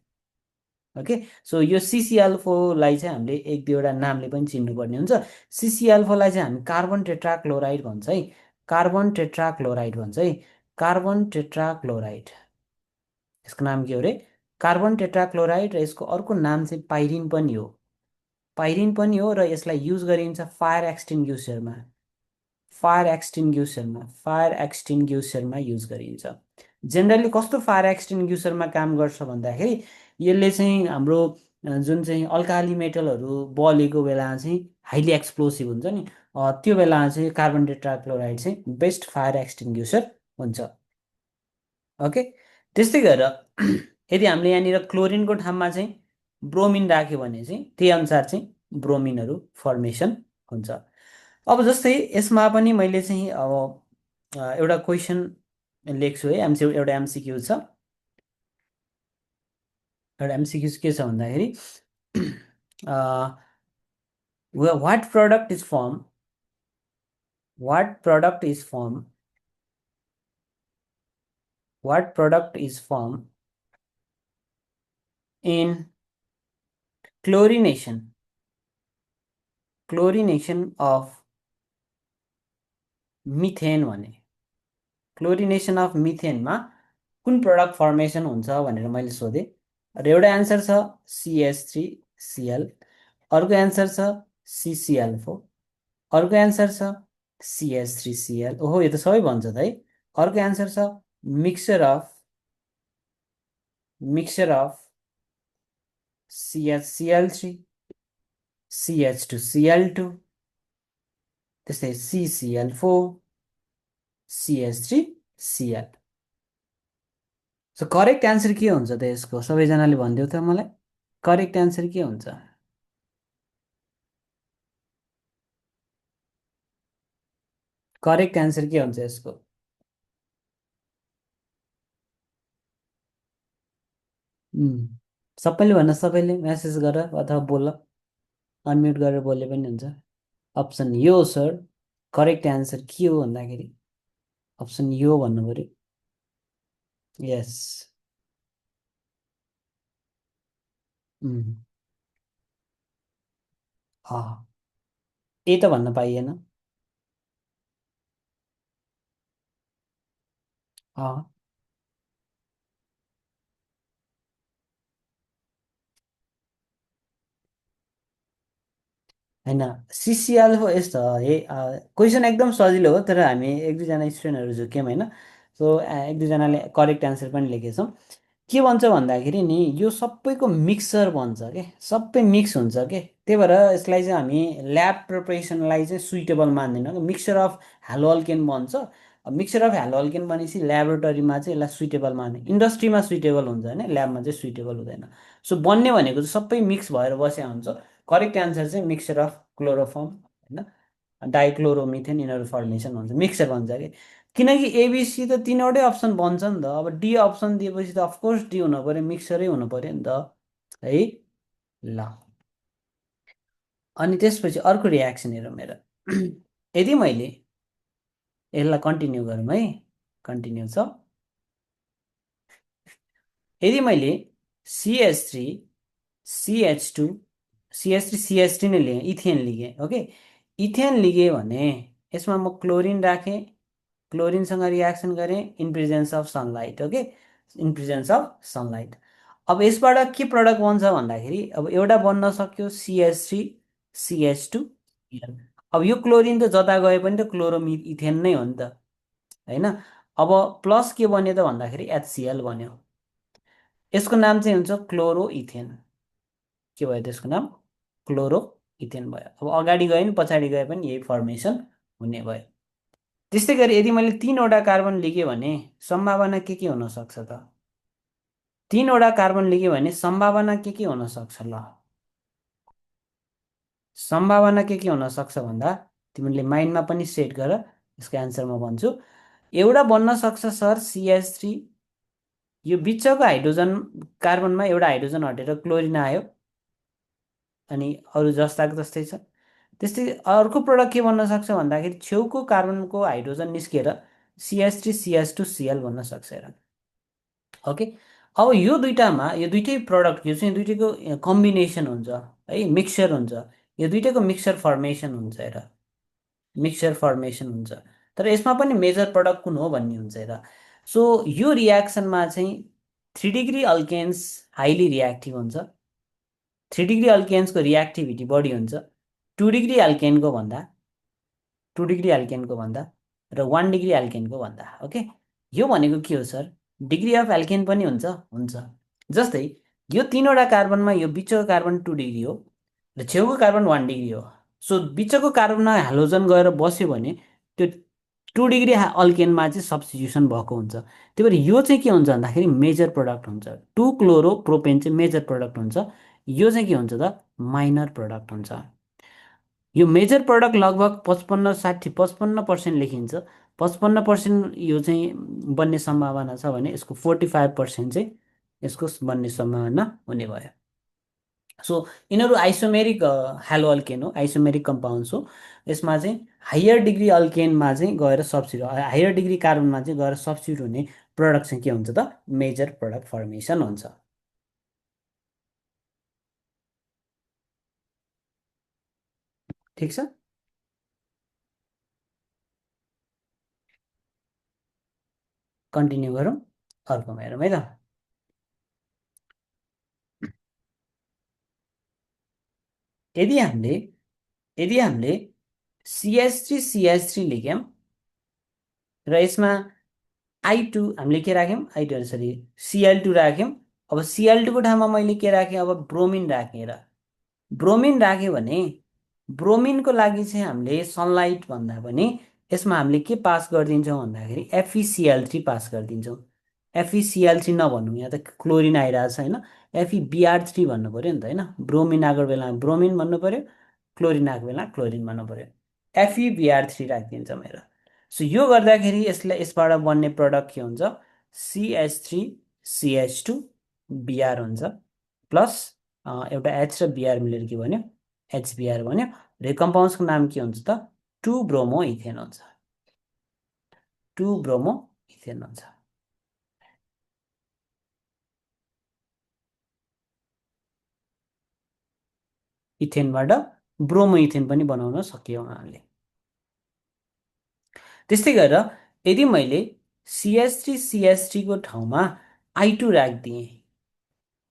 ओके, सो यो CCl4लाई चाहिँ हामीले एक दुईवटा नामले पनि चिन्नुपर्ने हुन्छ। CCl4लाई चाहिँ हामी कार्बन टेट्राक्लोराइड भन्छ है, कार्बन टेट्राक्लोराइड भन्छ है, कार्बन टेट्राक्लोराइड। यसको नाम के हो रे, कार्बन टेट्राक्लोराइड। र यसको अर्को नाम चाहिँ पाइरिन पनि हो, पाइरिन पनि हो। र यसलाई युज गरिन्छ फायर एक्सटिङ्ग्युसरमा, फायर एक्सटिङ्ग्युसरमा, फायर एक्सटिङ्ग्युसरमा युज गरिन्छ। जेनरली कस्तो फायर एक्सटिङ्ग्युसरमा काम गर्छ भन्दाखेरि, यसले चाहिँ हाम्रो जुन चाहिँ अल्काली मेटलहरू बलेको बेला चाहिँ हाइली एक्सप्लोसिभ हुन्छ नि, त्यो बेला चाहिँ कार्बन टेट्राक्लोराइड चाहिँ बेस्ट फायर एक्सटिङ्ग्युसर हुन्छ। ओके, त्यस्तै गरेर यदि हामीले यहाँनिर क्लोरिनको ठाउँमा चाहिँ ब्रोमिन राख्यो भने चाहिँ त्यही अनुसार चाहिँ ब्रोमिनहरू फर्मेसन हुन्छ। अब जस्तै यसमा पनि मैले चाहिँ अब एउटा क्वेसन लेख्छु है, एउटा एमसिक्यू छ। एउटा एमसिक्यू के छ भन्दाखेरि what product is form, what product is form, what product is form in chlorination, chlorination of methane भने, क्लोरिनेसन अफ मिथेनमा कुन प्रडक्ट फर्मेसन हुन्छ भनेर मैले सोधेँ। र एउटा एन्सर छ CH3Cl, अर्को एन्सर छ CCl4, अर्को एन्सर छ CH3Cl। ओहो, यो त सबै भन्छ त है। अर्को एन्सर छ मिक्सचर अफ CHCl3, CH2Cl2, त्यस्तै CCl4, CH3Cl। So correct answer के हुन्छ त यसको सबैजनाले भनिदेऊ त मलाई करेक्ट एन्सर के हुन्छ करेक्ट एन्सर के हुन्छ यसको उम्, सबैले भन्न सबैले मेसेज गर अथवा बोल अनम्युट गरेर बोले पनि हुन्छ अप्सन यो सर करेक्ट एन्सर के हो भन्दाखेरि अप्सन यो भन्नु पऱ्यो यस अँ यही त भन्न पाइएन अँ होइन सिसिएल हो यस्तो है क्वेसन एकदम सजिलो हो तर हामी एक दुईजना स्टुडेन्टहरू झुक्यौँ होइन सो एक दुईजनाले करेक्ट एन्सर पनि लेखेछौँ के भन्छ भन्दाखेरि नि यो सबैको मिक्सर भन्छ के सबै मिक्स हुन्छ के त्यही भएर यसलाई चाहिँ हामी ल्याब प्रिपरेसनलाई चाहिँ सुइटेबल मान्दैनौँ मिक्सचर अफ हेलो अल्केन भन्छ मिक्सचर अफ हेलो अल्केन भनेपछि ल्याबोरेटरीमा चाहिँ यसलाई सुइटेबल माने इन्डस्ट्रीमा सुइटेबल हुन्छ होइन ल्याबमा चाहिँ सुइटेबल हुँदैन सो बन्ने भनेको चाहिँ सबै मिक्स भएर बसेको हुन्छ करेक्ट एन्सर चाहिँ मिक्सचर अफ क्लोरोफर्म होइन डाइक्लोरोमिथेन यिनीहरू फर्मेसन हुन्छ मिक्सर भन्छ कि किनकि एबिसी त तिनवटै अप्सन बन्छ नि त अब डी अप्सन दिएपछि त अफकोर्स डी हुनु पऱ्यो मिक्सरै हुनु पऱ्यो नि त है ल अनि त्यसपछि अर्को रियाक्सन हेरौँ मेरो यदि मैले यसलाई कन्टिन्यू गरौँ है कन्टिन्यू छ यदि मैले सिएच3 सिएच2 सिएच3 सिएच3 नै लिएँ इथेन लिएँ ओके इथेन लिएँ भने यसमा म क्लोरिन राखेँ क्लोरिनसँग रियाक्सन गरेँ in presence of sunlight okay in presence of sunlight अब यसबाट के प्रडक्ट बन्छ भन्दाखेरि अब एउटा बन्न सक्यो सिएच3 सिएच टू अब यो क्लोरिन त जता गए पनि त क्लोरोमि इथेन नै हो नि त होइन अब प्लस के बन्यो त भन्दाखेरि एचसिएल बन्यो यसको नाम चाहिँ हुन्छ क्लोरो इथेन के भयो त्यसको नाम क्लोरो इथेन भयो अब अगाडि गयो नि पछाडि गए पनि यही फर्मेसन हुने भयो त्यस्तै गरी यदि मैले तिनवटा कार्बन लिएँ भने सम्भावना के हुनसक्छ त तिनवटा कार्बन लिएँ भने सम्भावना के हुनसक्छ ल सम्भावना के हुनसक्छ भन्दा तिमीले माइन्डमा पनि सेट गर यसको एन्सर म भन्छु एउटा बन्न सक्छ सर सिएच3 यो बिचको हाइड्रोजन कार्बनमा एउटा हाइड्रोजन हटेर क्लोरिन आयो अनि अरू जस्ताको जस्तै छ त्यस्तै अर्को प्रडक्ट के बन्न सक्छ भन्दाखेरि छेउको कार्बनको हाइड्रोजन निस्किएर सिएच3 सिएच2 सिएल बन्न सक्छ हेर ओके अब यो दुइटामा यो दुइटै प्रडक्ट यो चाहिँ दुइटैको कम्बिनेसन हुन्छ है मिक्सचर हुन्छ यो दुइटैको मिक्सचर फर्मेसन हुन्छ हेर मिक्सचर फर्मेसन हुन्छ तर यसमा पनि मेजर प्रडक्ट कुन हो भन्ने हुन्छ हेर सो यो रियाक्सनमा चाहिँ 3 डिग्री अल्केन्स हाइली रियाक्टिभ हुन्छ 3 डिग्री अल्केन्सको रियाक्टिभिटी बढी हुन्छ 2 डिग्री अल्केनको भन्दा 2 डिग्री अल्केनको भन्दा र 1 डिग्री अल्केनको भन्दा ओके यो भनेको के हो सर डिग्री अफ एल्केन पनि हुन्छ हुन्छ जस्तै यो तिनवटा कार्बनमा यो बिचको कार्बन 2 डिग्री हो र छेउको कार्बन 1 डिग्री हो सो बिचको कार्बनमा हाइड्रोजन गएर बस्यो भने त्यो 2 डिग्री अल्केनमा चाहिँ सब्स्टिट्युसन भएको हुन्छ त्यही भएर यो चाहिँ के हुन्छ भन्दाखेरि मेजर प्रडक्ट हुन्छ 2 क्लोरो प्रोपेन चाहिँ मेजर प्रडक्ट हुन्छ यो चाहिँ के हुन्छ त माइनर प्रडक्ट हुन्छ यो मेजर प्रडक्ट लगभग 55 60 55% लेखिन्छ 55% यो चाहिँ बन्ने सम्भावना छ भने यसको 45% चाहिँ यसको बन्ने सम्भावना हुने भयो सो यिनीहरू आइसोमेरिक हेलो अल्केन हो आइसोमेरिक कम्पाउन्ड्स हो यसमा चाहिँ हायर डिग्री अल्केनमा चाहिँ गएर सब्स्टिट्युट हायर डिग्री कार्बनमा चाहिँ गएर सब्स्टिट्युट हुने प्रडक्ट चाहिँ के हुन्छ त मेजर प्रडक्ट फर्मेसन हुन्छ ठिक छ कन्टिन्यू गरौँ अर्कोमा हेरौँ है त यदि हामीले यदि हामीले सिएच3 लेख्यौँ र यसमा आई2 हामीले के राख्यौँ आई2 सरी सिएल टू राख्यौँ अब सिएल टूको ठाउँमा मैले के राखेँ अब ब्रोमिन राखेँ र ब्रोमिन राख्यो भने ब्रोमिनको लागि चाहिँ हामीले सनलाइट भन्दा पनि यसमा हामीले के पास गरिदिन्छौँ भन्दाखेरि एफिसिएल3 पास गरिदिन्छौँ FeCl3 नभन्नु, यहाँ त क्लोरिन आइरहेको छ होइन। FeBr3 भन्नु पऱ्यो नि त होइन। ब्रोमिन आएको बेलामा ब्रोमिन भन्नु पऱ्यो, क्लोरिन आएको बेला क्लोरिन भन्नु पऱ्यो। FeBr3 राखिदिन्छ मेरो। सो यो गर्दाखेरि यसबाट बन्ने प्रडक्ट के हुन्छ, CH3CH2Br हुन्छ, प्लस एउटा H र Br मिलेर के भन्यो, HBr भन्यो। र यो कम्पाउन्ड्सको नाम के हुन्छ त, 2 ब्रोमो इथेन हुन्छ। 2 ब्रोमो इथेन हुन्छ। इथेनबाट ब्रोमो इथेन पनि बनाउन सक्यो उहाँहरूले। त्यस्तै गरेर यदि मैले CH3CH3 को ठाउँमा I2 राखिदिएँ,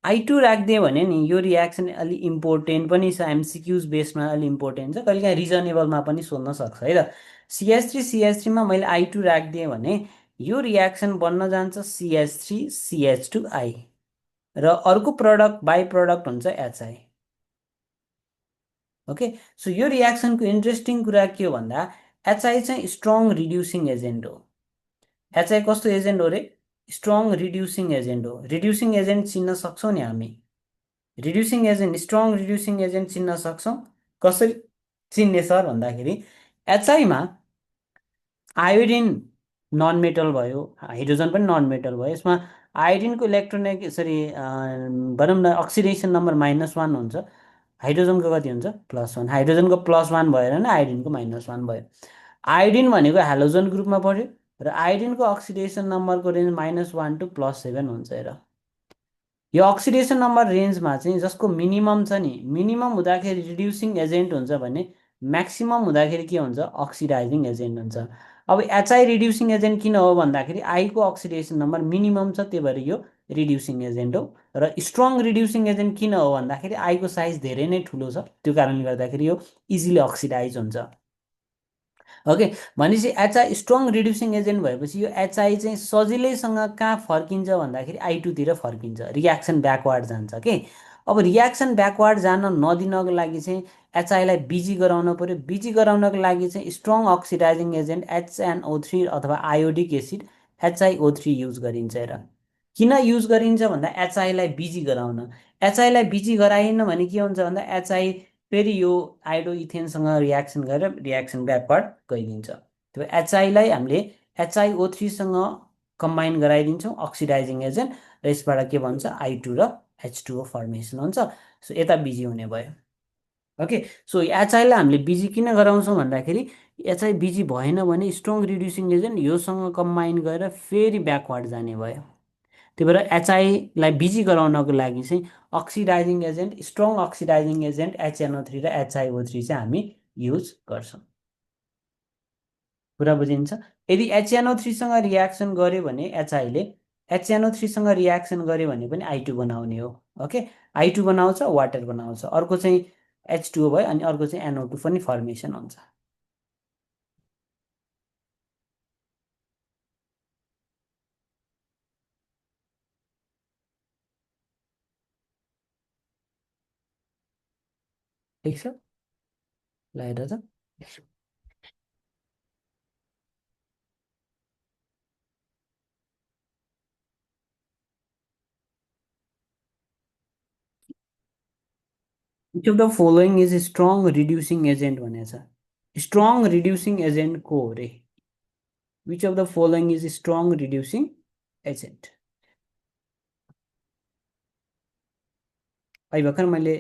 I2 राखिदिएँ भने नि यो रियाक्सन अलि इम्पोर्टेन्ट पनि छ, MCQs बेसमा अलि इम्पोर्टेन्ट छ, कहिलेकाहीँ रिजनेबलमा पनि सोध्न सक्छ है त। CH3CH3मा मैले I2 राखिदिएँ भने यो रियाक्सन बन्न जान्छ CH3CH2I, र अर्को प्रडक्ट बाई प्रडक्ट हुन्छ HI। ओके, सो यो रियाक्सनको इन्ट्रेस्टिङ कुरा के हो भन्दा, HI चाहिँ स्ट्रङ रिड्युसिङ एजेन्ट हो। HI कस्तो एजेन्ट हो रे, स्ट्रङ रिड्युसिङ एजेन्ट हो। रिड्युसिङ एजेन्ट चिन्न सक्छौँ नि हामी, reducing agent, strong reducing agent चिन्न सक्छौँ। कसरी चिन्ने सर भन्दाखेरि, HI मा आयोडिन नन मेटल भयो, हाइड्रोजन पनि नन मेटल भयो, यसमा आयोडिनको इलेक्ट्रोनेग यसरी भनौँ न अक्सिडेसन नम्बर -1 हुन्छ, हाइड्रोजनको कति हुन्छ, +1। हाइड्रोजनको +1 भएर नै आयोडिनको -1 भयो। आयोडिन भनेको हेलोजन ग्रुपमा पऱ्यो, र आयोडिनको अक्सिडेसन नम्बरको रेन्ज -1 to +7 हुन्छ। र यो अक्सिडेसन नम्बर रेन्जमा चाहिँ जसको मिनिमम छ नि, मिनिमम हुँदाखेरि रिड्युसिङ एजेन्ट हुन्छ भने म्याक्सिमम हुँदाखेरि के हुन्छ, अक्सिडाइजिङ एजेन्ट हुन्छ। अब HI रिड्युसिङ एजेन्ट किन हो भन्दाखेरि आईको अक्सिडेसन नम्बर मिनिमम छ, त्यही भएर यो रिड्युसिङ एजेन्ट हो। र स्ट्रङ रिड्युसिङ एजेन्ट किन हो भन्दाखेरि आईको साइज धेरै नै ठुलो छ, त्यो कारणले गर्दाखेरि यो इजिली अक्सिडाइज हुन्छ। ओके, भनेपछि HI स्ट्रङ रिड्युसिङ एजेन्ट भएपछि यो HI चाहिँ सजिलैसँग कहाँ फर्किन्छ भन्दाखेरि I2 तिर फर्किन्छ, रियाक्सन ब्याकवार्ड जान्छ के। अब रियाक्सन ब्याकवार्ड जान नदिनको लागि चाहिँ HI लाई बिजी गराउन पर्यो। बिजी गराउनको लागि चाहिँ स्ट्रङ अक्सिडाइजिङ एजेन्ट HNO3 अथवा आयोडिक एसिड HiO3 युज गरिन्छ। र किन युज गरिन्छ भन्दा HI लाई बिजी गराउन। HI लाई बिजी गराएन भने के हुन्छ भन्दा HI फेरि यो आइडो इथेनसँग रियाक्सन गरेर रियाक्सन ब्याकवार्ड गइदिन्छ। त्यो HI लाई हामीले HiO3सँग कम्बाइन गराइदिन्छौँ अक्सिडाइजिङ एजेन्ट, र यसबाट के भन्छ, I2 र H2O फर्मेसन हुन्छ। सो यता बिजी हुने भयो। ओके, सो HI लाई हामीले बिजी किन गराउँछौँ भन्दाखेरि HI बिजी भएन भने स्ट्रङ रिड्युसिङ एजेन्ट योसँग कम्बाइन गरेर फेरि ब्याकवार्ड जाने भयो। त्यही भएर HI लाई बिजी गराउनको लागि चाहिँ oxidising agent, strong oxidising agent HNO3 र HiO3 चाहिँ हामी युज गर्छौँ। कुरा बुझिन्छ। यदि HNO3सँग रियाक्सन गर्यो भने HI ले HNO3सँग रियाक्सन गर्यो भने पनि I2 बनाउने हो। ओके, I2 बनाउँछ, वाटर बनाउँछ। अर्को चाहिँ H2O भयो, अनि अर्को चाहिँ NO2 पनि फर्मेसन हुन्छ। ठिक छ, ल हेर त, which of the following is strong reducing agent भनेको छ। स्ट्रङ रिड्युसिङ एजेन्ट को हो रे, which of the following is strong reducing agent. अहिले भर्खर मैले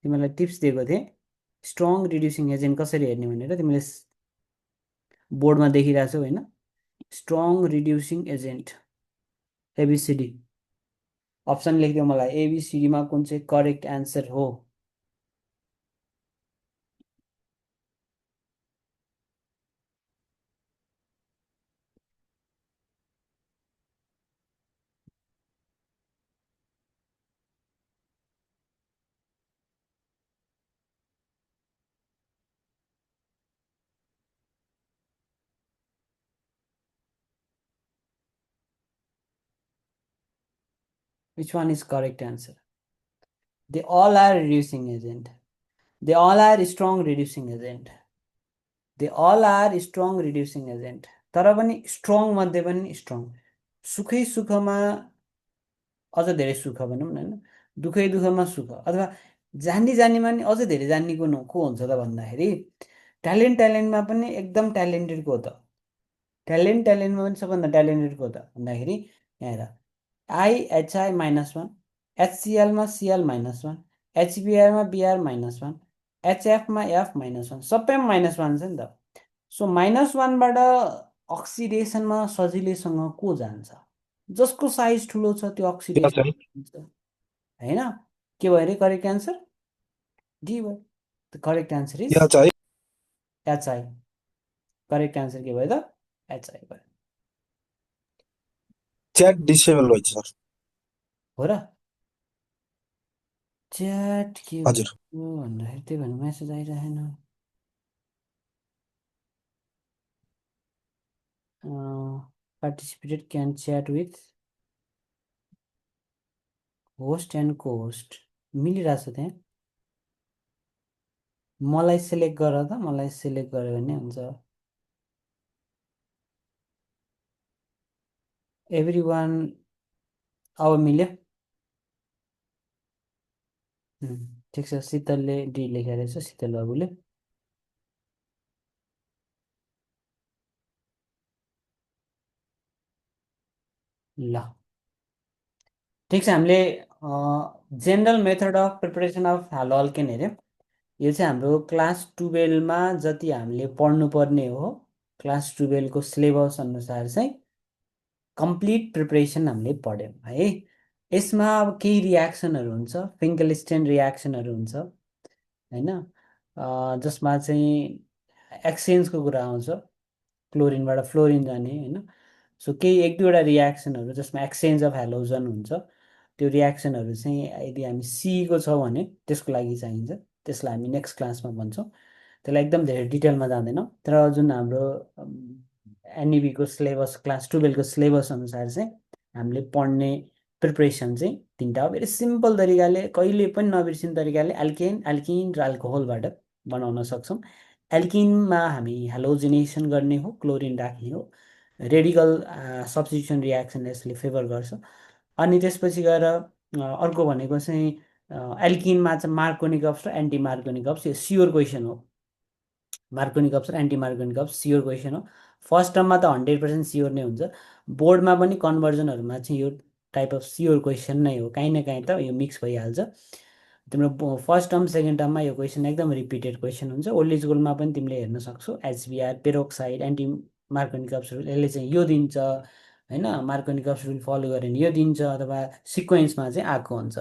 तिमीलाई टिप्स दिएको थिएँ, स्ट्रङ रिड्युसिङ एजेन्ट कसरी हेर्ने भनेर। तिमीले बोर्डमा देखिरहेको छौ होइन, strong reducing agent ABCD। Option लेखिदियो मलाई, ABCDमा कुन चाहिँ करेक्ट एन्सर हो। Which one is correct answer? They all are reducing agent. They all are strong reducing agent. They all are strong reducing agent. तर पनि स्ट्रङ मध्ये पनि स्ट्रङ, सुखै सुखमा अझ धेरै सुख भनौँ न होइन, दुःखै दुःखमा सुख, अथवा जान्ने जान्नेमा नि अझ धेरै जान्ने को हुन्छ त भन्दाखेरि ट्यालेन्टमा पनि एकदम ट्यालेन्टेड को हो त, ट्यालेन्टमा पनि सबभन्दा ट्यालेन्टेड को हो त भन्दाखेरि यहाँ हेर, आइएचआई -1, एचसिएलमा सिएल -1, एचबिआरमा बिआर -1, एचएफमा एफ -1, सबैमा -1 छ नि त। सो -1बाट अक्सिडेसनमा सजिलैसँग को जान्छ, जसको साइज ठुलो छ त्यो यहाँ अक्सिडेसन चाहिँ हुन्छ होइन। के भयो अरे करेक्ट एन्सर? डी भयो। द करेक्ट एन्सर इज यहाँ चाहिँ एचआई। करेक्ट एन्सर के भयो त? एचआई भयो। च्याट डिसेबल भइन्छ सर। हो र? च्याट के हजुर भयो भन्दाखेरि त्यही भन्नु मेसेज आइरहेन। Participated can chat with host and co host मिलिरहेछ त्यहाँ। मलाई सिलेक्ट गर त, मलाई सिलेक्ट गर्यो भने हुन्छ। एभ्री वान अब मिल्यो। ठिक छ, शीतलले डी लेखेर रहेछ, शीतल बाबुले। ल ठिक छ, हामीले general method of preparation of halo alkane हेऱ्यौँ। यो चाहिँ हाम्रो क्लास 12मा जति हामीले पढ्नुपर्ने हो, क्लास 12को सिलेबस अनुसार चाहिँ कम्प्लिट प्रिपरेसन हामीले पढ्यौँ है। यसमा अब केही रियाक्सनहरू हुन्छ, फिङ्कलस्टेन रियाक्सनहरू हुन्छ होइन, जसमा चाहिँ एक्सचेन्जको कुरा आउँछ, क्लोरिनबाट फ्लोरिन जाने होइन। सो केही एक दुईवटा रियाक्सनहरू जसमा एक्सचेन्ज अफ हेलोजन हुन्छ, त्यो रियाक्सनहरू चाहिँ यदि हामी सीको छ भने त्यसको लागि चाहिन्छ, त्यसलाई हामी नेक्स्ट क्लासमा भन्छौँ, त्यसलाई एकदम धेरै डिटेलमा जाँदैनौँ। तर जुन हाम्रो एनइबीको सिलेबस, क्लास 12को सिलेबस अनुसार चाहिँ हामीले पढ्ने प्रिपरेसन चाहिँ तिनवटा हो। भेरी सिम्पल तरिकाले, कहिले पनि नबिर्सिने तरिकाले एल्केन, एल्किन र अल्कोहलबाट बनाउन सक्छौँ। एल्किनमा हामी हेलोजिनेसन गर्ने हो, क्लोरिन राख्ने हो, रेडिकल सब्स्टिट्युसन रियाक्सन यसले फेभर गर्छ। अनि त्यसपछि गएर अर्को भनेको चाहिँ एल्किनमा चाहिँ मार्कोनिक अप्स र एन्टी मार्कोनिक अप्स, यो स्योर क्वेसन हो। मार्कोनिक अप्स र एन्टी मार्कोनिक अप्स स्योर क्वेसन हो। फर्स्ट टर्ममा त 100% स्योर नै हुन्छ, बोर्डमा पनि कन्भर्जनहरूमा चाहिँ यो टाइप अफ स्योर क्वेसन नै हो, काहीँ न काहीँ त यो मिक्स भइहाल्छ। तिम्रो फर्स्ट टर्म सेकेन्ड टर्ममा यो क्वेसन एकदम रिपिटेड क्वेसन हुन्छ। ओल्ड स्कुलमा पनि तिमीले हेर्न सक्छौ, HBr, peroxide, anti Markovnikov's rule, यसले चाहिँ यो दिन्छ होइन, मार्कोनिक अप्स रुल फलो गऱ्यो भने यो दिन्छ, अथवा सिक्वेन्समा चाहिँ आएको हुन्छ।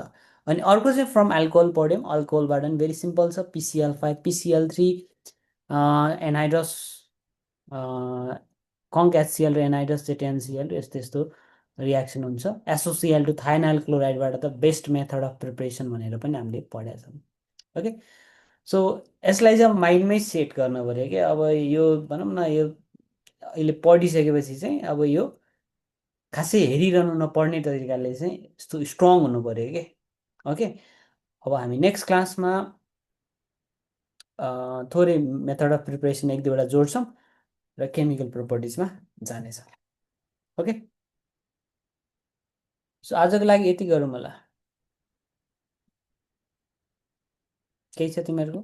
अनि अर्को चाहिँ फ्रम एल्कोहल पढ्यौँ, अल्कोहलबाट पनि भेरी सिम्पल छ, PCl5, PCl3, एनहाइड्रस, कङ्क HCl र एनहाइड्रस चाहिँ 10Cl, यस्तो यस्तो रियाक्सन हुन्छ। एसोसिएल टु थाइनाइल क्लोराइडबाट त बेस्ट मेथड अफ प्रिपरेसन भनेर पनि हामीले पढेका छौँ। ओके, सो यसलाई चाहिँ अब माइन्डमै सेट गर्नु पऱ्यो कि अब यो भनौँ न, यो अहिले पढिसकेपछि चाहिँ अब यो खासै हेरिरहनु नपर्ने तरिकाले चाहिँ यस्तो स्ट्रङ हुनु पऱ्यो कि। ओके, अब हामी नेक्स्ट क्लासमा थोरै मेथड अफ प्रिपरेसन एक दुईवटा जोड्छौँ र केमिकल प्रोपर्टिजमा जानेछौँ। ओके, सो आजको लागि यति गरौँ होला। केही छ तिमीहरूको?